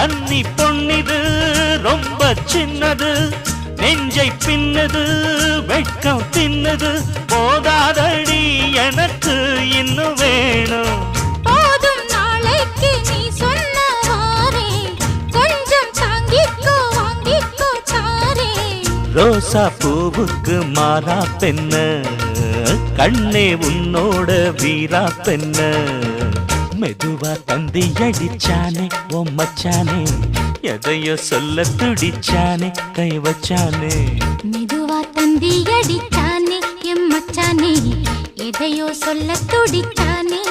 கன்னி பொன்னிது ரொம்ப சின்னது நெஞ்சை பின்னது வெட்கம் தின்னது போதாதடி எனக்கு இன்னும் வேணும் போதும் நாளைக்கு நீ சொன்னவாரே கொஞ்சம் தாங்கிக்கோ வாங்கிக்கோ தாரே ரோசா பூவுக்கு மாறா பெண்ண கண்ணே உன்னோட வீரா பெண்ண மெதுவா தந்தி அடிச்சானே ஓ மச்சானே எதையோ சொல்ல துடிச்சானே கை வச்சானே மெதுவா தந்தி அடிச்சானே எம் மச்சானே எதையோ சொல்ல துடிச்சானே